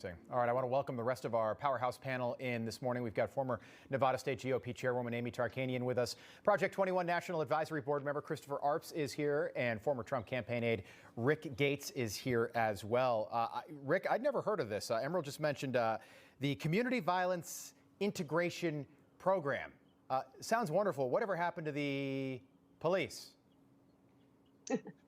All right, I want to welcome the rest of our powerhouse panel in this morning. We've got former Nevada State GOP Chairwoman Amy Tarkanian with us. Project 21 National Advisory Board member Christopher Arps is here, and former Trump campaign aide Rick Gates is here as well. Rick, I'd never heard of this. Emerald just mentioned the Community Violence Integration Program. Sounds wonderful. Whatever happened to the police?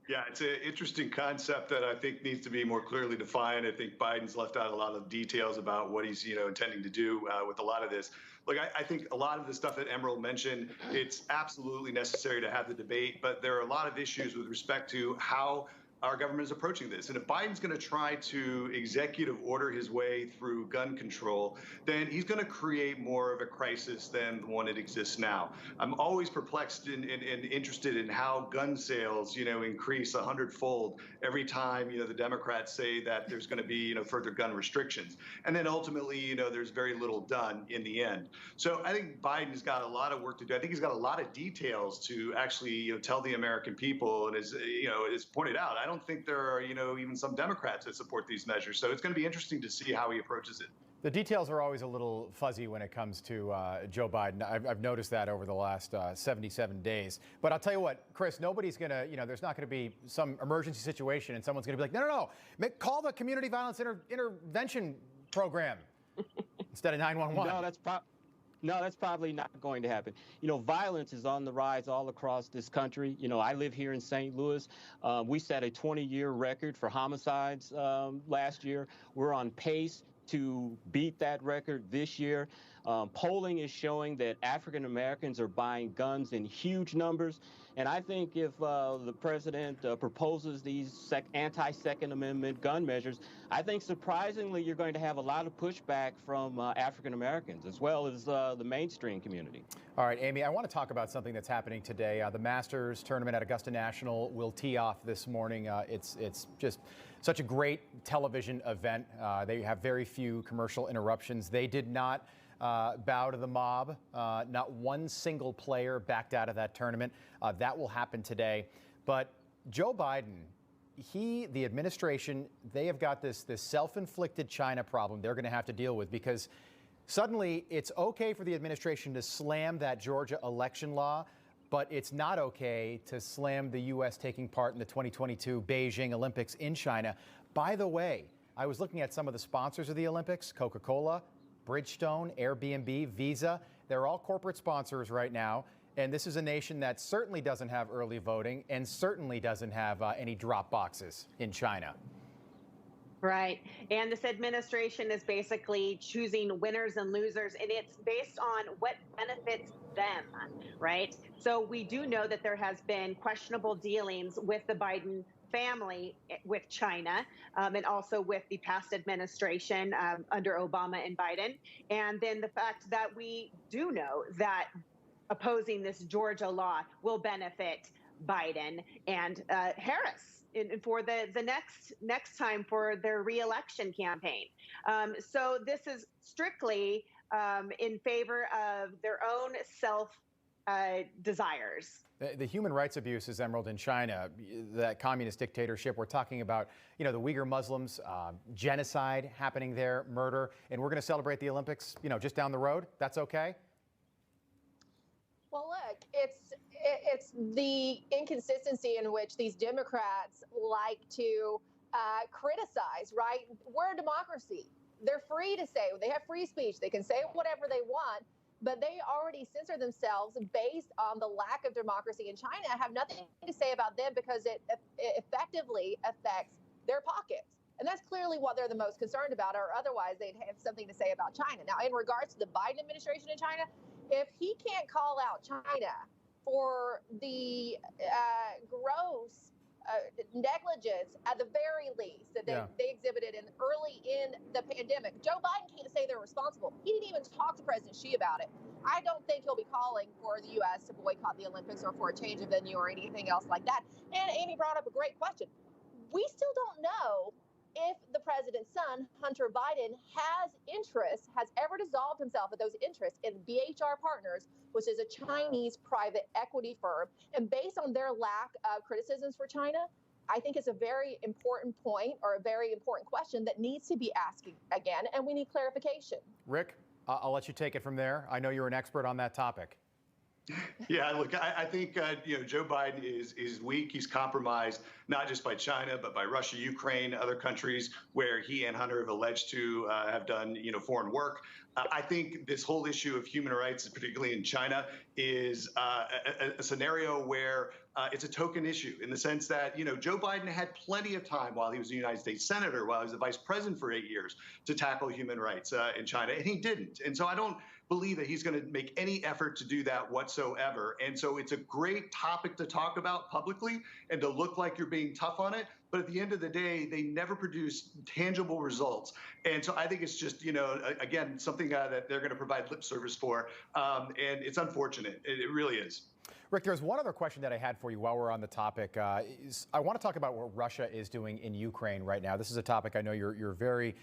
Yeah, it's an interesting concept that I think needs to be more clearly defined. I think Biden's left out a lot of details about what he's, intending to do with a lot of this. Look, I think a lot of the stuff that Emerald mentioned, it's absolutely necessary to have the debate, but there are a lot of issues with respect to how our government is approaching this. And if Biden's going to try to executive order his way through gun control, then he's going to create more of a crisis than the one that exists now. I'm always perplexed and interested in how gun sales, increase 100-fold every time, the Democrats say that there's going to be, further gun restrictions. And then ultimately, there's very little done in the end. So I think Biden's got a lot of work to do. I think he's got a lot of details to actually, tell the American people. And as, as pointed out, I don't think there are, even some Democrats that support these measures. So it's going to be interesting to see how he approaches it. The details are always a little fuzzy when it comes to Joe Biden. I've noticed that over the last 77 days. But I'll tell you what, Chris, nobody's going to, there's not going to be some emergency situation and someone's going to be like, no, call the Community Violence Intervention Program instead of 911. No, that's probably not going to happen. Violence is on the rise all across this country. I live here in St. Louis. We set a 20-year record for homicides last year. We're on pace to beat that record this year. Polling is showing that African Americans are buying guns in huge numbers. And I think if the president proposes these anti-Second Amendment gun measures, I think surprisingly you're going to have a lot of pushback from African Americans as well as the mainstream community. All right, Amy, I want to talk about something that's happening today. The Masters tournament at Augusta National will tee off this morning. It's just such a great television event. They have very few commercial interruptions. They did not bow to the mob. Not one single player backed out of that tournament. That will happen today. But Joe Biden, the administration, they have got this self-inflicted China problem they're going to have to deal with, because suddenly it's okay for the administration to slam that Georgia election law, but it's not okay to slam the U.S. taking part in the 2022 Beijing Olympics in China. By the way, I was looking at some of the sponsors of the Olympics: Coca-Cola, Bridgestone, Airbnb, Visa. They're all corporate sponsors right now. And this is a nation that certainly doesn't have early voting and certainly doesn't have any drop boxes in China. Right. And this administration is basically choosing winners and losers, and it's based on what benefits them, right? So we do know that there has been questionable dealings with the Biden family with China, and also with the past administration under Obama and Biden. And then the fact that we do know that opposing this Georgia law will benefit Biden and Harris for the next time for their reelection campaign. So this is strictly in favor of their own self desires. The human rights abuses, Emerald, in China, that communist dictatorship, we're talking about, the Uyghur Muslims, genocide happening there, murder, and we're going to celebrate the Olympics, just down the road. That's okay? Well, look, it's the inconsistency in which these Democrats like to criticize, right? We're a democracy. They're free to say, they have free speech. They can say whatever they want, but they already censor themselves based on the lack of democracy in China, have nothing to say about them because it effectively affects their pockets. And that's clearly what they're the most concerned about, or otherwise they'd have something to say about China. Now, in regards to the Biden administration in China, if he can't call out China for the gross negligence, at the very least, that they exhibited early in the pandemic, Joe Biden can't say they're responsible. He didn't even talk to President Xi about it. I don't think he'll be calling for the U.S. to boycott the Olympics or for a change of venue or anything else like that. And Amy brought up a great question. We still don't know if the president's son, Hunter Biden, has ever dissolved himself of those interests in BHR Partners, which is a Chinese private equity firm. And based on their lack of criticisms for China, I think it's a very important point or a very important question that needs to be asked again, and we need clarification. Rick, I'll let you take it from there. I know you're an expert on that topic. Yeah, look, I think Joe Biden is weak. He's compromised not just by China, but by Russia, Ukraine, other countries where he and Hunter have alleged to have done foreign work. I think this whole issue of human rights, particularly in China, is a scenario where it's a token issue in the sense that Joe Biden had plenty of time while he was a United States senator, while he was the vice president for 8 years, to tackle human rights in China, and he didn't. And so I don't believe that he's going to make any effort to do that whatsoever. And so it's a great topic to talk about publicly and to look like you're being tough on it. But at the end of the day, they never produce tangible results. And so I think it's just, again, something that they're going to provide lip service for. And it's unfortunate. It really is. Rick, there's one other question that I had for you while we're on the topic. I want to talk about what Russia is doing in Ukraine right now. This is a topic I know you're very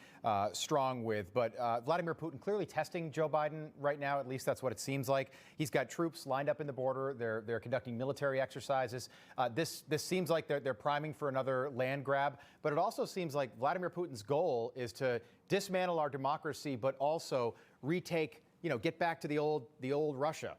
strong with, but Vladimir Putin clearly testing Joe Biden right now. At least that's what it seems like. He's got troops lined up in the border. They're conducting military exercises. This seems like they're priming for another land grab, but it also seems like Vladimir Putin's goal is to dismantle our democracy, but also retake, get back to the old Russia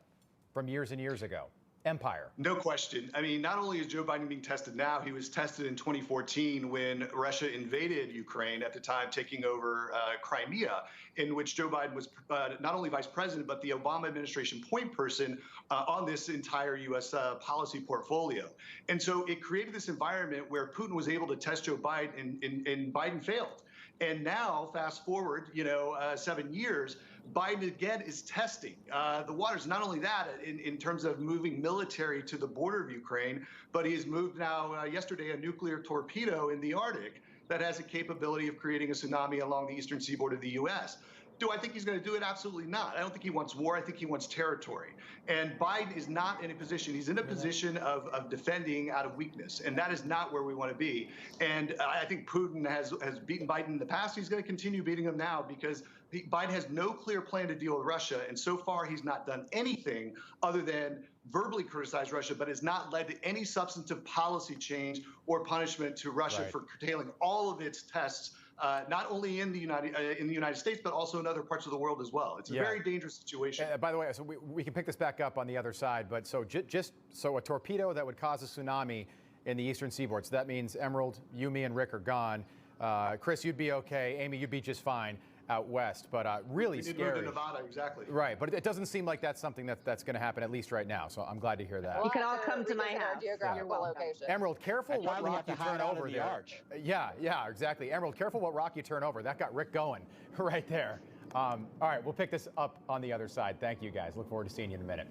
from years and years ago. Empire. No question. I mean, not only is Joe Biden being tested now, he was tested in 2014 when Russia invaded Ukraine, at the time taking over Crimea, in which Joe Biden was not only vice president, but the Obama administration point person on this entire U.S. Policy portfolio. And so it created this environment where Putin was able to test Joe Biden, and Biden failed. And now, fast forward, 7 years, Biden again is testing the waters. Not only that, in terms of moving military to the border of Ukraine, but he has moved now yesterday a nuclear torpedo in the Arctic that has a capability of creating a tsunami along the eastern seaboard of the U.S. Do I think he's going to do it? Absolutely not. I don't think he wants war. I think he wants territory. And Biden is not in a position. He's in a position of defending out of weakness. And that is not where we want to be. And I think Putin has beaten Biden in the past. He's going to continue beating him now because Biden has no clear plan to deal with Russia. And so far, he's not done anything other than verbally criticize Russia, but has not led to any substantive policy change or punishment to Russia for curtailing all of its tests. Not only in the United States, but also in other parts of the world as well. It's a very dangerous situation. By the way, so we can pick this back up on the other side, but so just a torpedo that would cause a tsunami in the eastern seaboard. So that means Emerald, you, me, and Rick are gone. Chris, you'd be okay. Amy, you'd be just fine out west, but really scary. Move to Nevada, exactly. Right, but it doesn't seem like that's something that's going to happen, at least right now. So I'm glad to hear that. Well, you can all come to my house. Geographical location. Emerald, careful what rock you turn over there. Arch. Yeah, exactly. Emerald, careful what rock you turn over. That got Rick going right there. All right, we'll pick this up on the other side. Thank you, guys. Look forward to seeing you in a minute.